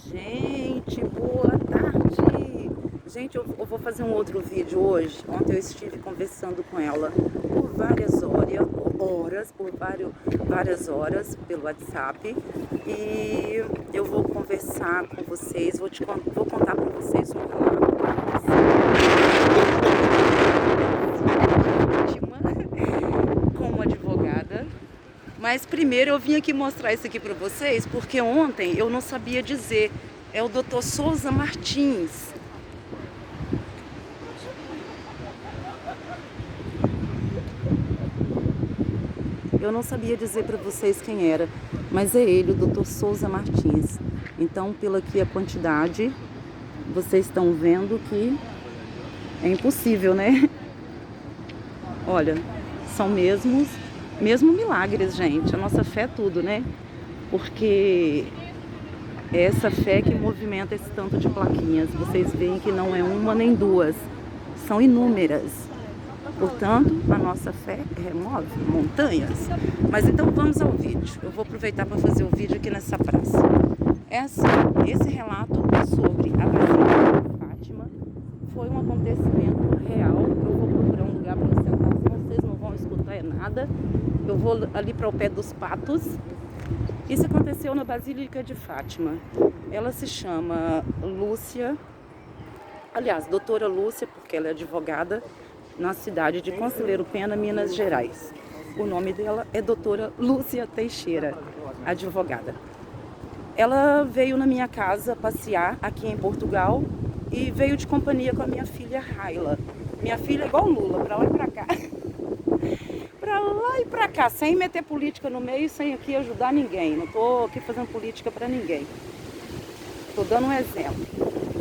Gente, boa tarde! Gente, eu vou fazer um outro vídeo hoje. Ontem eu estive conversando com ela por várias horas pelo WhatsApp. E eu vou conversar com vocês, vou contar para vocês um relato como advogada. Mas primeiro eu vim aqui mostrar isso aqui para vocês, porque ontem eu não sabia dizer. É o Dr. Souza Martins. Eu não sabia dizer para vocês quem era, mas é ele, o Dr. Souza Martins. Então, pela aqui a quantidade, vocês estão vendo que é impossível, né? Olha, são mesmo milagres, gente. A nossa fé é tudo, né? Porque é essa fé que movimenta esse tanto de plaquinhas. Vocês veem que não é uma nem duas, são inúmeras. Portanto, a nossa fé remove montanhas. Mas então vamos ao vídeo. Eu vou aproveitar para fazer o vídeo aqui nessa praça. Esse relato sobre a Basílica de Fátima foi um acontecimento real. Eu vou procurar um lugar para sentar, senão vocês não vão escutar nada. Eu vou ali para o pé dos patos. Isso aconteceu na Basílica de Fátima. Ela se chama Lúcia, aliás, doutora Lúcia, porque ela é advogada, na cidade de Conselheiro Pena, Minas Gerais. O nome dela é doutora Lúcia Teixeira, advogada. Ela veio na minha casa passear aqui em Portugal e veio de companhia com a minha filha Raila. Minha filha é igual Lula, pra lá e pra cá. Pra lá e pra cá, sem meter política no meio, sem aqui ajudar ninguém. Não tô aqui fazendo política pra ninguém. Tô dando um exemplo.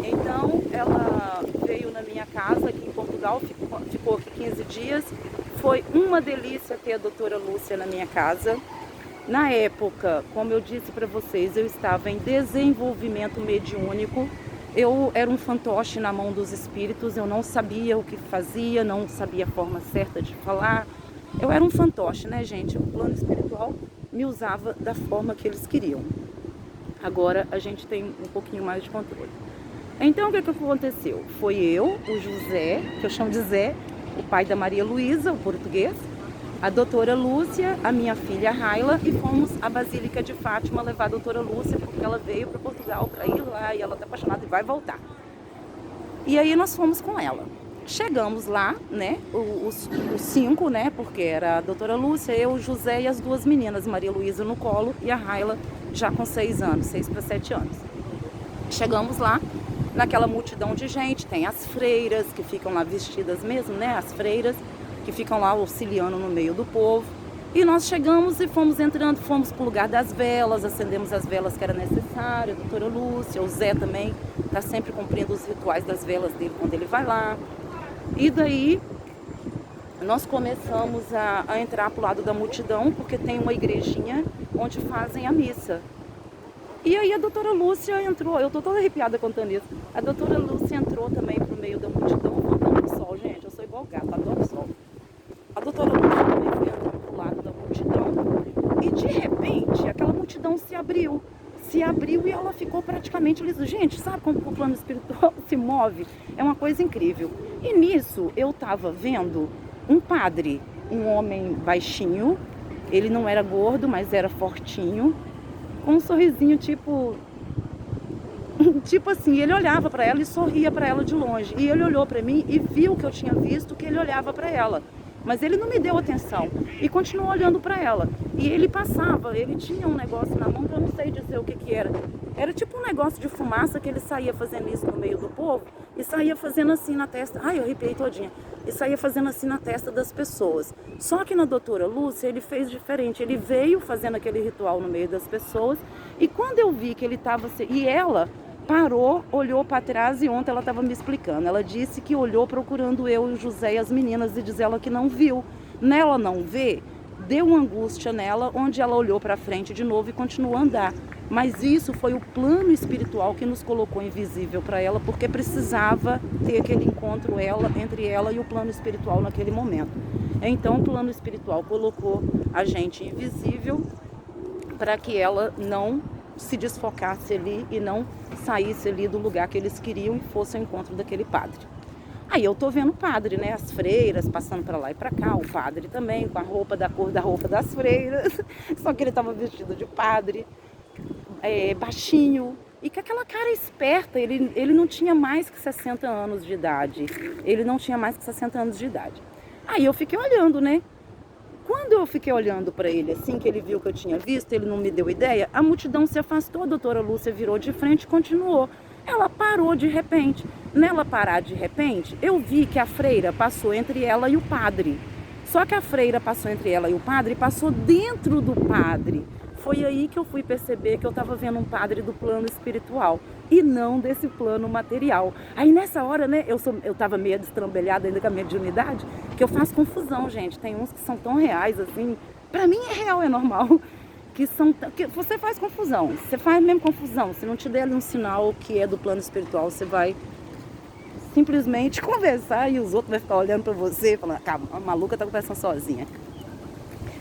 Então, ela veio na minha casa aqui em Portugal, ficou aqui 15 dias. Foi uma delícia ter a doutora Lúcia na minha casa. Na época, como eu disse para vocês, eu estava em desenvolvimento mediúnico. Eu era um fantoche na mão dos espíritos, eu não sabia o que fazia, não sabia a forma certa de falar. Eu era um fantoche, né, gente? O plano espiritual me usava da forma que eles queriam. Agora a gente tem um pouquinho mais de controle. Então, o que aconteceu? Foi eu, o José, que eu chamo de Zé, o pai da Maria Luísa, o português, a doutora Lúcia, a minha filha Raila, e fomos à Basílica de Fátima levar a doutora Lúcia, porque ela veio para Portugal para ir lá, e ela está apaixonada e vai voltar. E aí nós fomos com ela. Chegamos lá, né, os cinco, né, porque era a doutora Lúcia, eu, o José e as duas meninas, Maria Luísa no colo e a Raila já com 6 anos, 6 para 7 anos. Chegamos lá, naquela multidão de gente, tem as freiras que ficam lá vestidas mesmo, né, as freiras que ficam lá auxiliando no meio do povo. E nós chegamos e fomos entrando, fomos para o lugar das velas, acendemos as velas que era necessário, a doutora Lúcia, o Zé também está sempre cumprindo os rituais das velas dele quando ele vai lá. E daí nós começamos a entrar para o lado da multidão, porque tem uma igrejinha onde fazem a missa. E aí a doutora Lúcia entrou, eu tô toda arrepiada contando isso. A doutora Lúcia entrou também pro meio da multidão, contando o sol, gente. Eu sou igual gato, adoro o sol. A doutora Lúcia também foi entrando pro lado da multidão. E de repente, aquela multidão se abriu. Se abriu e ela ficou praticamente lisa. Gente, sabe como o plano espiritual se move? É uma coisa incrível. E nisso, eu tava vendo um padre, um homem baixinho. Ele não era gordo, mas era fortinho. Com um sorrisinho tipo assim, ele olhava para ela e sorria para ela de longe. E ele olhou para mim e viu que eu tinha visto que ele olhava para ela. Mas ele não me deu atenção e continuou olhando para ela. E ele passava, ele tinha um negócio na mão que eu não sei dizer o que era. Era tipo um negócio de fumaça que ele saía fazendo isso no meio do povo e saía fazendo assim na testa. Ai, eu arrepiei todinha. E saía fazendo assim na testa das pessoas. Só que na doutora Lúcia ele fez diferente. Ele veio fazendo aquele ritual no meio das pessoas. E quando eu vi que ele estava... E ela parou, olhou para trás e ontem ela estava me explicando. Ela disse que olhou procurando eu e o José e as meninas e diz ela que não viu. Nela não vê, deu uma angústia nela, onde ela olhou para frente de novo e continuou a andar. Mas isso foi o plano espiritual que nos colocou invisível para ela, porque precisava ter aquele encontro entre ela e o plano espiritual naquele momento. Então o plano espiritual colocou a gente invisível para que ela não se desfocasse ali e não saísse ali do lugar que eles queriam e fosse ao encontro daquele padre. Aí eu tô vendo o padre, né, as freiras passando para lá e para cá, o padre também com a roupa da cor da roupa das freiras, só que ele estava vestido de padre, baixinho e com aquela cara esperta. Ele não tinha mais que 60 anos de idade, Aí eu fiquei olhando, né? Quando eu fiquei olhando para ele, assim que ele viu que eu tinha visto, ele não me deu ideia, a multidão se afastou, a doutora Lúcia virou de frente e continuou. Ela parou de repente. Nela parar de repente, eu vi que a freira passou entre ela e o padre. Só que a freira passou entre ela e o padre e passou dentro do padre. Foi aí que eu fui perceber que eu estava vendo um padre do plano espiritual e não desse plano material. Aí nessa hora, né, eu estava meio destrambelhada ainda com a mediunidade, que eu faço confusão, gente. Tem uns que são tão reais assim, pra mim é real, é normal, que você faz confusão, você faz mesmo confusão. Se não te der ali um sinal que é do plano espiritual, você vai simplesmente conversar e os outros vão ficar olhando pra você e falando, calma, a maluca tá conversando sozinha.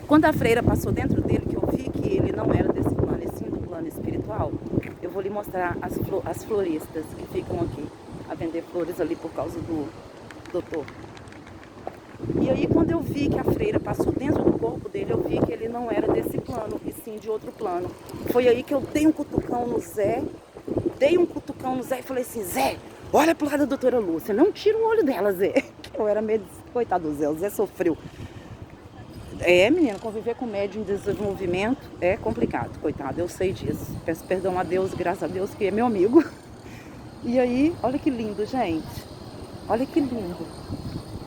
Quando a freira passou dentro dele, que eu vi que ele não era desse plano, e sim do plano espiritual, eu vou lhe mostrar as floristas que ficam aqui a vender flores ali por causa do doutor. E aí quando eu vi que a freira passou dentro do corpo dele, eu vi que ele não era desse plano, e sim de outro plano. Foi aí que eu dei um cutucão no Zé e falei assim, Zé, olha pro lado da doutora Lúcia, não tira o olho dela, Zé. Eu era meio, coitado do Zé, o Zé sofreu. Menina, conviver com médium em desenvolvimento é complicado, coitado, eu sei disso. Peço perdão a Deus, graças a Deus, que é meu amigo. E aí, olha que lindo, gente. Olha que lindo.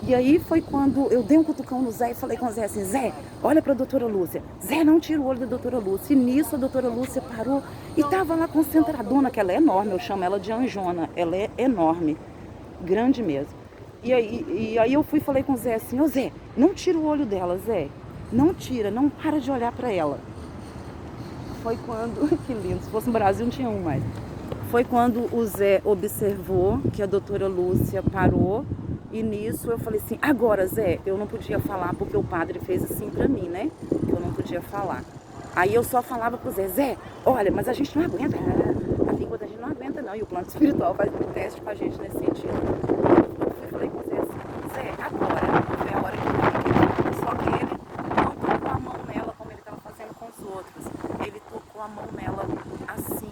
E aí foi quando eu dei um cutucão no Zé e falei com o Zé assim, Zé, olha pra doutora Lúcia. Zé, não tira o olho da doutora Lúcia. E nisso a doutora Lúcia parou e tava lá concentradona, que ela é enorme, eu chamo ela de Anjona. Ela é enorme, grande mesmo. E aí eu fui e falei com o Zé assim, ô Zé, não tira o olho dela, Zé. Não tira, não para de olhar para ela. Foi quando, que lindo, se fosse no Brasil não tinha um mais. Foi quando o Zé observou que a doutora Lúcia parou e nisso eu falei assim, agora Zé, eu não podia falar porque o padre fez assim para mim, né? Que eu não podia falar. Aí eu só falava pro Zé, Zé, olha, mas a gente não aguenta, a língua da gente não aguenta não, e o plano espiritual faz um teste com a gente nesse sentido. Eu falei com o Zé assim, Zé, agora foi a hora que eu fiquei, só que ele não tocou a mão nela como ele estava fazendo com os outros, ele tocou a mão nela assim,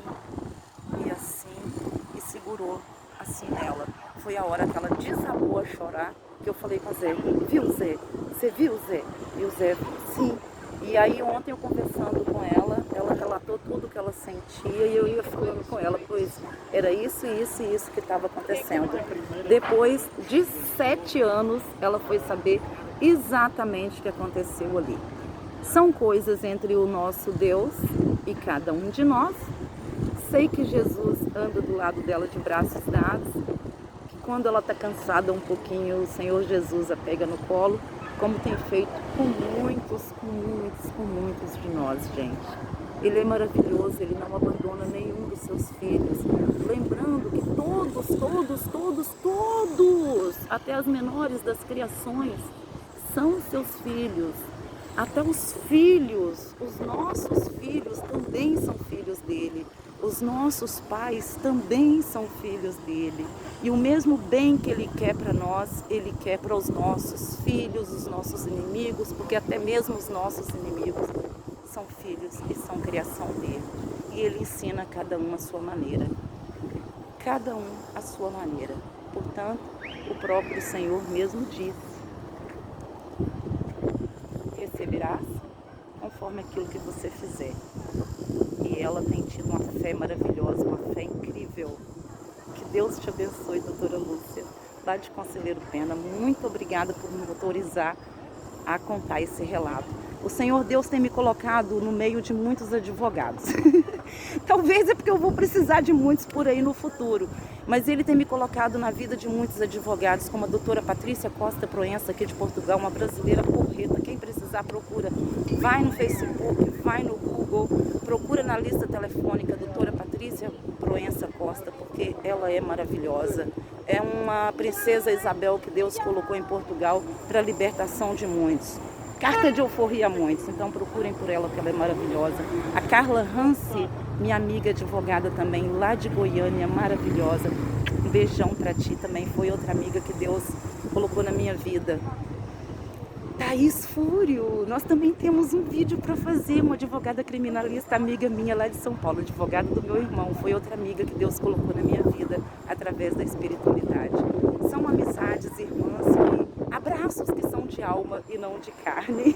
e segurou assim nela. Foi a hora que ela desabou a chorar, que eu falei com o Zé, viu Zé? Você viu Zé? E o Zé, sim. E aí ontem eu conversando com ela relatou tudo que ela sentia e eu ia falando com ela, pois era isso e isso e isso que estava acontecendo. Depois de 7 anos, ela foi saber exatamente o que aconteceu ali. São coisas entre o nosso Deus e cada um de nós. Sei que Jesus anda do lado dela de braços dados, que quando ela está cansada um pouquinho, o Senhor Jesus a pega no colo, como tem feito com muitos de nós, gente. Ele é maravilhoso, ele não abandona nenhum dos seus filhos. Lembrando que todos, até as menores das criações, são seus filhos. Até os filhos, os nossos filhos também são filhos dele. Os nossos pais também são filhos dele. E o mesmo bem que ele quer para nós, ele quer para os nossos filhos, os nossos inimigos, porque até mesmo os nossos inimigos são filhos e são criação dele. E ele ensina cada um a sua maneira. Cada um a sua maneira. Portanto, o próprio Senhor mesmo disse, receberás conforme aquilo que você fizer. E ela tem tido uma fé maravilhosa, uma fé incrível. Que Deus te abençoe, doutora Lúcia, lá de Conselheiro Pena. Muito obrigada por me autorizar a contar esse relato. O Senhor Deus tem me colocado no meio de muitos advogados. Talvez é porque eu vou precisar de muitos por aí no futuro. Mas Ele tem me colocado na vida de muitos advogados, como a doutora Patrícia Costa Proença, aqui de Portugal, uma brasileira porreta. Quem precisar, procura. Vai no Facebook, vai no Google, procura na lista telefônica doutora Patrícia Proença Costa, porque ela é maravilhosa. É uma princesa Isabel que Deus colocou em Portugal para a libertação de muitos. Carta de euforia a muitos, então procurem por ela, que ela é maravilhosa. A Carla Hansi minha amiga advogada também, lá de Goiânia, maravilhosa. Um beijão pra ti também, foi outra amiga que Deus colocou na minha vida. Thaís Fúrio, nós também temos um vídeo para fazer, uma advogada criminalista, amiga minha lá de São Paulo, advogada do meu irmão, foi outra amiga que Deus colocou na minha vida através da espiritualidade. São amizades, irmãs, abraços que são de alma e não de carne.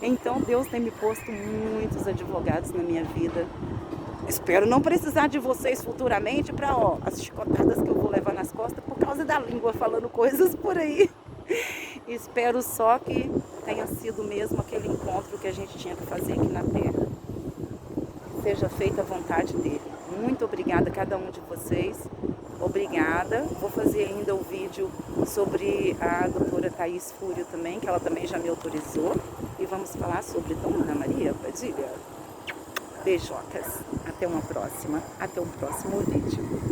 Então Deus tem me posto muitos advogados na minha vida. Espero não precisar de vocês futuramente para as chicotadas que eu vou levar nas costas por causa da língua falando coisas por aí. Espero só que tenha sido mesmo aquele encontro que a gente tinha que fazer aqui na Terra. Seja feita a vontade dele. Muito obrigada a cada um de vocês. Obrigada. Vou fazer ainda o vídeo sobre a doutora Thaís Fúrio também, que ela também já me autorizou. E vamos falar sobre Dona Ana Maria Padilha. Beijocas. Até uma próxima. Até um próximo vídeo.